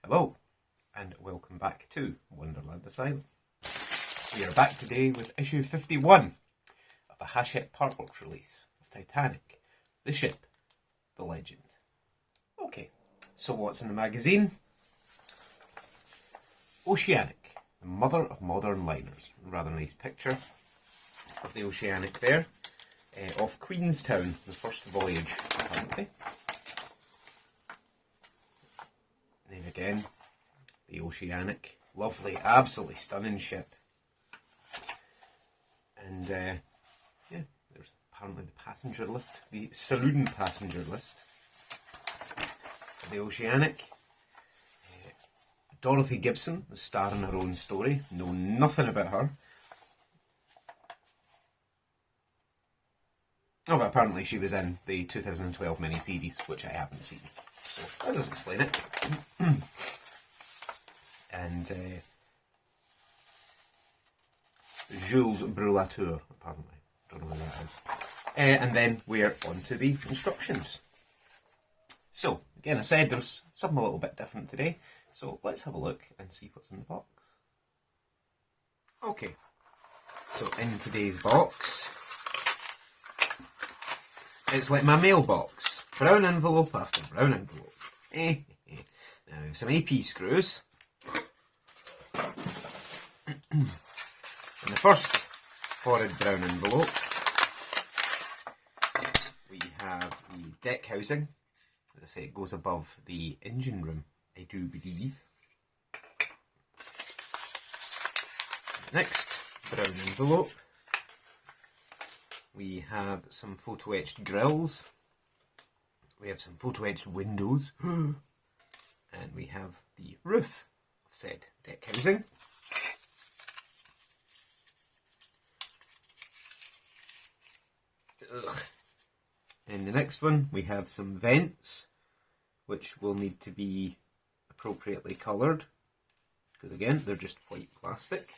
Hello, and welcome back to Wonderland Asylum. We are back today with issue 51 of the Hachette Partworks release of Titanic, the ship, the legend. Okay, so what's in the magazine? Oceanic, the mother of modern liners. Rather nice picture of the Oceanic there, off Queenstown, the first voyage, apparently. And then again, the Oceanic, lovely, absolutely stunning ship. And yeah, there's apparently the passenger list, the saloon passenger list. The Oceanic. Dorothy Gibson, the star in her own story. Know nothing about her. Oh, but apparently she was in the 2012 mini-series, which I haven't seen. So that does explain it. And Jules Brulateur, apparently. Don't know who that is. And then we're on to the instructions. So, again, I said there's something a little bit different today. So let's have a look and see what's in the box. Okay, so in today's box, it's like my mailbox. Brown envelope after brown envelope. Now we have some AP screws. In the first horrid brown envelope, we have the deck housing. As I say, it goes above the engine room, I do believe. Next brown envelope, we have some photo etched grills, we have some photo etched windows, and we have the roof of said deck housing. In the next one, we have some vents, which will need to be appropriately coloured, because again, they're just white plastic.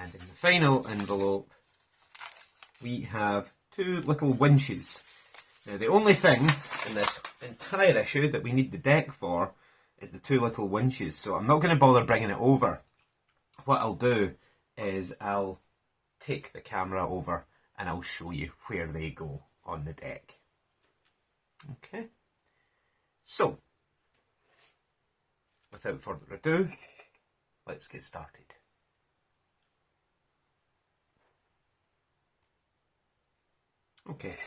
And in the final envelope, we have two little winches. Now, the only thing in this entire issue that we need the deck for is the two little winches, so I'm not going to bother bringing it over. What I'll do is I'll take the camera over and I'll show you where they go on the deck. Okay, so without further ado, let's get started. Okay,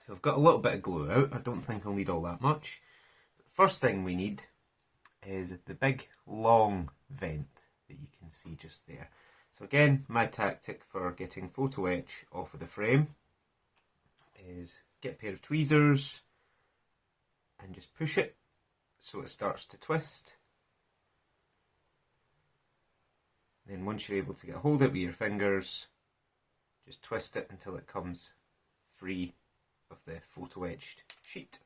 so I've got a little bit of glue out. I don't think I'll need all that much. The first thing we need is the big long vent that you can see just there. So again, my tactic for getting photo etch off of the frame is get a pair of tweezers and just push it so it starts to twist. Then once you're able to get a hold of it with your fingers, just twist it until it comes free of the photo etched sheet.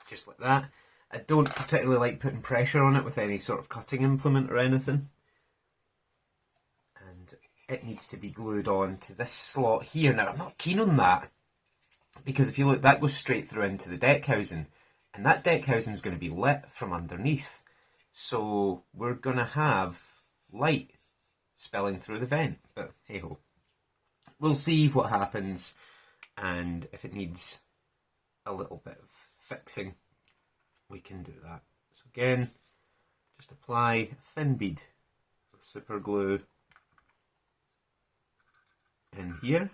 Just like that. I don't particularly like putting pressure on it with any sort of cutting implement or anything. And it needs to be glued on to this slot here. Now, I'm not keen on that, because if you look, that goes straight through into the deck housing, and that deck housing is going to be lit from underneath. So we're going to have light spilling through the vent, but hey ho. We'll see what happens, and if it needs a little bit of fixing, we can do that. So again, just apply a thin bead of super glue in here.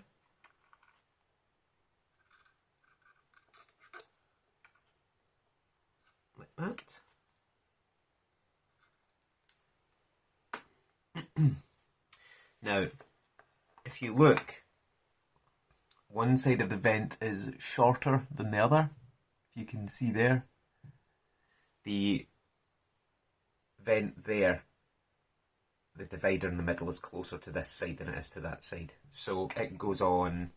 Like that. Now, if you look, one side of the vent is shorter than the other, if you can see there. The vent there, the divider in the middle, is closer to this side than it is to that side. So it goes on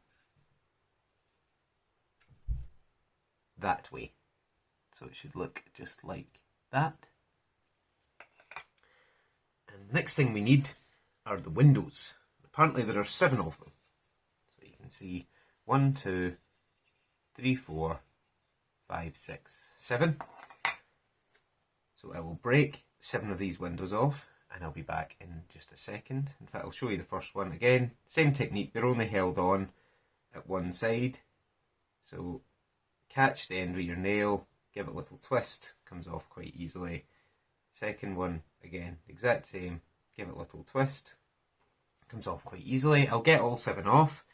that way. So it should look just like that. And the next thing we need are the windows. Apparently there are 7 of them. So you can see 1, 2, 3, 4, 5, 6, 7. So I will break 7 of these windows off, and I'll be back in just a second. In fact, I'll show you the first one again. Same technique, they're only held on at one side. So catch the end of your nail, give it a little twist, comes off quite easily. Second one, again, exact same, give it a little twist, comes off quite easily. I'll get all 7 off,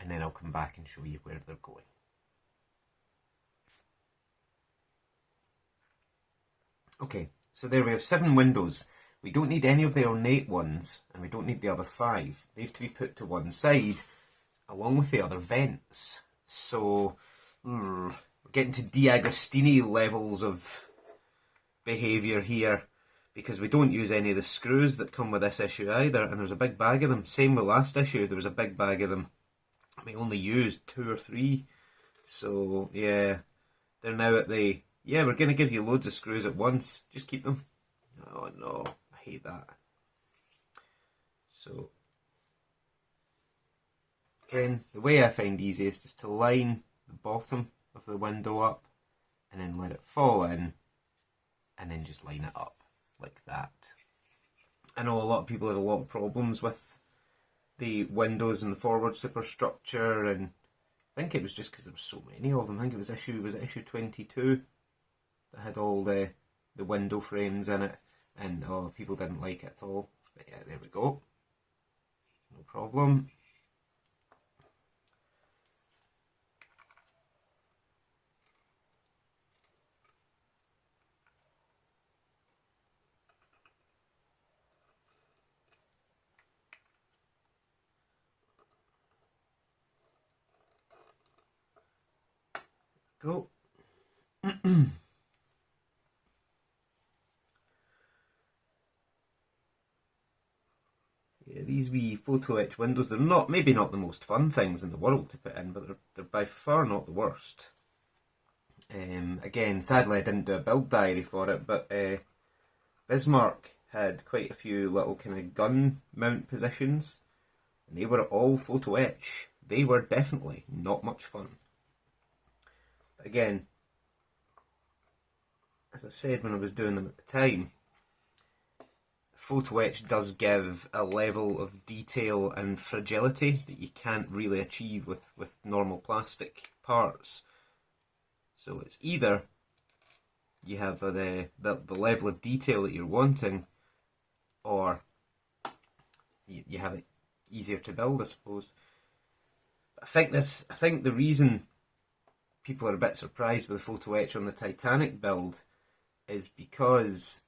and then I'll come back and show you where they're going. Okay, so there we have 7 windows. We don't need any of the ornate ones, and we don't need the other 5. They have to be put to one side, along with the other vents. So, we're getting to D'Agostini levels of behaviour here, because we don't use any of the screws that come with this issue either, and there's a big bag of them. Same with last issue, there was a big bag of them. We only used 2 or 3, so yeah, they're now at the, yeah, we're going to give you loads of screws at once, just keep them. Oh no, I hate that. So, again, the way I find easiest is to line the bottom of the window up, and then let it fall in, and then just line it up like that. I know a lot of people had a lot of problems with the windows and the forward superstructure, and I think it was just because there were so many of them. I think it was issue 22 that had all the window frames in it, and people didn't like it at all. But yeah, there we go. No problem. Go. Yeah, these wee photo etch windows, they're not, maybe not the most fun things in the world to put in, but they're by far not the worst. Again, sadly I didn't do a build diary for it, but Bismarck had quite a few little kind of gun mount positions, and they were all photo etch. They were definitely not much fun. But again, as I said when I was doing them at the time, photo etch does give a level of detail and fragility that you can't really achieve with normal plastic parts. So it's either you have the level of detail that you're wanting, or you have it easier to build, I suppose. I think the reason people are a bit surprised with the photo etch on the Titanic build is because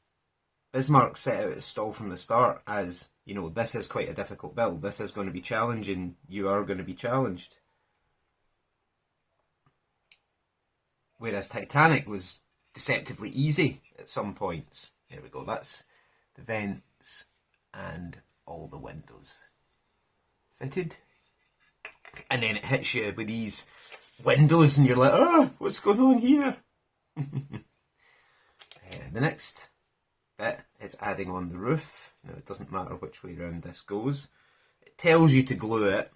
Bismarck set out his stall from the start as, you know, this is quite a difficult build, this is going to be challenging, you are going to be challenged. Whereas Titanic was deceptively easy at some points. There we go, that's the vents and all the windows fitted. And then it hits you with these windows and you're like, oh, what's going on here? The next bit is adding on the roof. Now it doesn't matter which way around this goes. It tells you to glue it,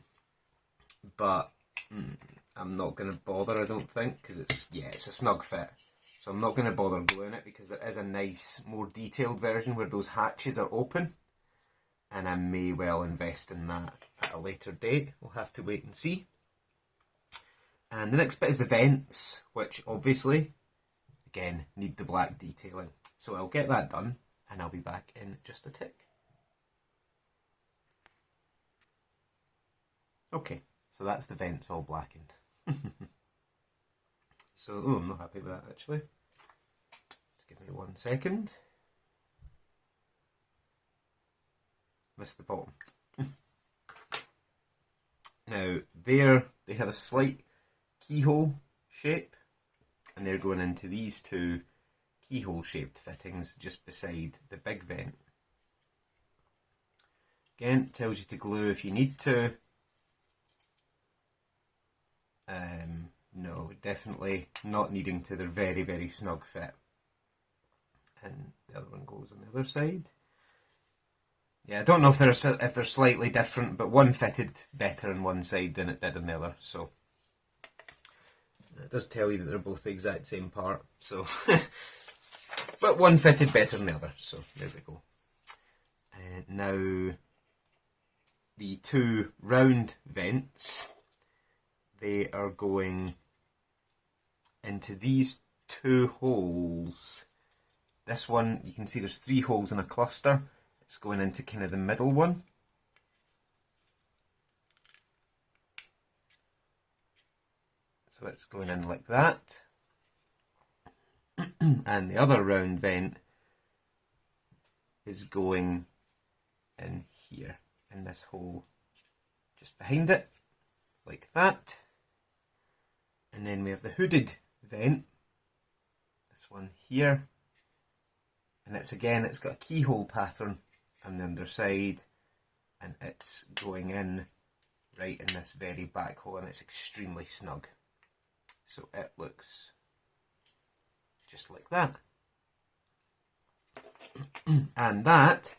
but I'm not going to bother, I don't think, because it's a snug fit. So I'm not going to bother gluing it because there is a nice, more detailed version where those hatches are open, and I may well invest in that at a later date. We'll have to wait and see. And the next bit is the vents, which obviously, again, need the black detailing. So I'll get that done, and I'll be back in just a tick. Okay, so that's the vents all blackened. So, I'm not happy with that actually. Just give me 1 second. Missed the bottom. Now, there they have a slight keyhole shape, and they're going into these 2 keyhole shaped fittings just beside the big vent. Again, it tells you to glue if you need to. No, definitely not needing to. They're very, very snug fit. And the other one goes on the other side. Yeah, I don't know if they're slightly different, but one fitted better on one side than it did on the other, so it does tell you that they're both the exact same part, so but one fitted better than the other, so there we go. And now the two round vents, they are going into these two holes. This one, you can see there's 3 holes in a cluster. It's going into kind of the middle one. So it's going in like that. And the other round vent is going in here, in this hole just behind it, like that. And then we have the hooded vent, this one here, and it's got a keyhole pattern on the underside, and it's going in right in this very back hole, and it's extremely snug. So it looks just like that. And that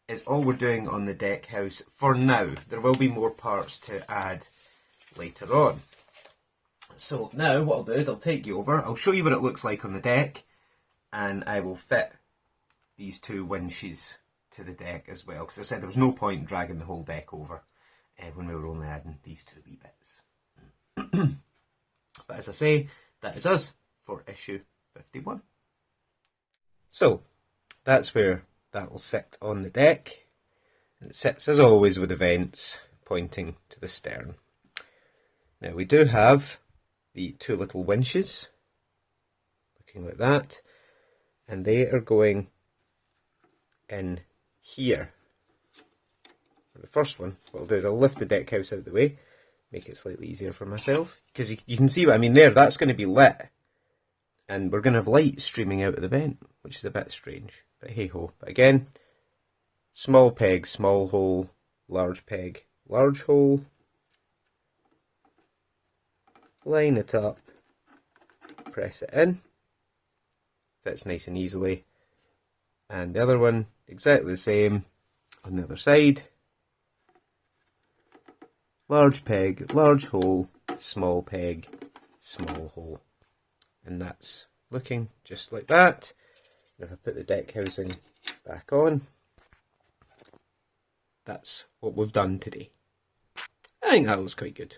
is all we're doing on the deck house for now. There will be more parts to add later on. So now what I'll do is I'll take you over, I'll show you what it looks like on the deck, and I will fit these 2 winches to the deck as well, because I said there was no point in dragging the whole deck over when we were only adding these 2 wee bits. But as I say, that is us for issue 51. So that's where that will sit on the deck, and it sits as always with the vents pointing to the stern. Now we do have the 2 little winches looking like that, and they are going in here. For the first one, what I'll do is I'll lift the deck house out of the way, make it slightly easier for myself, because you can see what I mean there. That's going to be lit, and we're going to have light streaming out of the vent, which is a bit strange, but hey ho. But again, small peg, small hole, large peg, large hole, line it up, press it in, fits nice and easily, and the other one exactly the same on the other side. Large peg, large hole, small peg, small hole. And that's looking just like that. And if I put the deck housing back on, that's what we've done today. I think that looks quite good.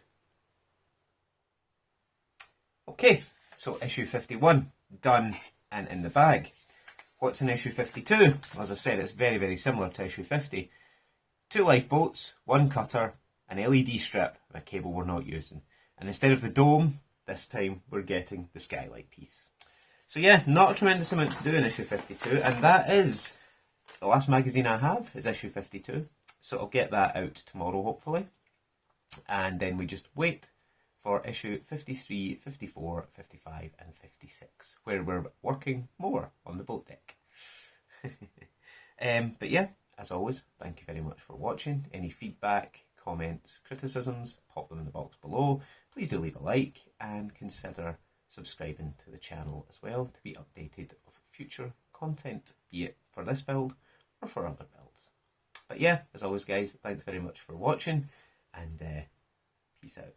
Okay, so issue 51, done and in the bag. What's in issue 52? As I said, it's very, very similar to issue 50. 2 lifeboats, 1 cutter, an LED strip, and a cable we're not using. And instead of the dome, this time we're getting the skylight piece. So yeah, not a tremendous amount to do in issue 52, and that is the last magazine I have, is issue 52. So I'll get that out tomorrow, hopefully. And then we just wait for issue 53, 54, 55 and 56, where we're working more on the boat deck. But yeah, as always, thank you very much for watching. Any feedback, comments, criticisms, pop them in the box below. Please do leave a like and consider subscribing to the channel as well to be updated of future content, be it for this build or for other builds. But yeah, as always guys, thanks very much for watching, and peace out.